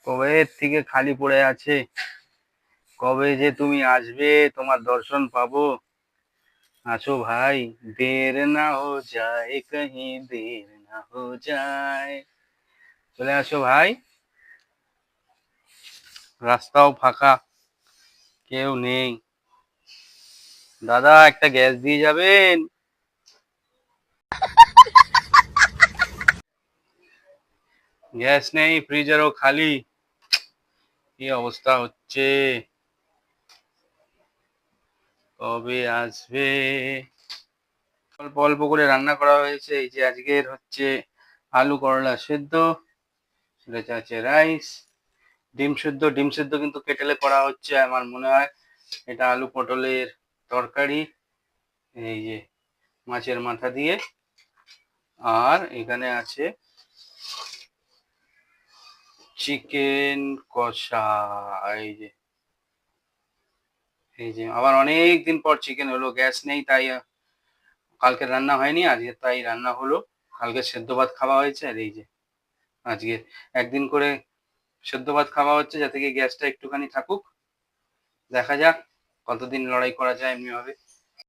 কবে থেকে খালি পড়ে আছে। কবে যে তুমি আসবে, তোমার দর্শন পাবো। আসো ভাই, দের না হো যায় কहीं, দের না হো যায়। চলে আসো ভাই, রাস্তাও ফাঁকা, কেউ নেই। দাদা, একটা গ্যাস দিয়ে যাবেন? গ্যাস নেই, ফ্রিজারও খালি। কি অবস্থা হচ্ছে, কবে আসবে? অল্প অল্প করে রান্না করা হয়েছে। এই যে আজকের হচ্ছে আলু করলা সেদ্ধ, এটা আছে রাইস, ডিম সেদ্ধ। ডিম সেদ্ধ কিন্তু কেটেলে করা হচ্ছে আমার মনে হয়। এটা আলু পটলের তরকারি, এই যে মাছের মাথা দিয়ে। আর এখানে আছে চিকেন কষা। এই যে আবার অনেক দিন পর চিকেন হলো, গ্যাস নেই তাই কালকে রান্না হয়নি, আজকে তাই রান্না হলো। কালকে সেদ্ধ ভাত খাওয়া হয়েছে, আর এই যে আজকে একদিন করে সেদ্ধ ভাত খাওয়া হচ্ছে, যাতে কি গ্যাসটা একটুখানি থাকুক। দেখা যাক কতদিন লড়াই করা যায় এমনি ভাবে।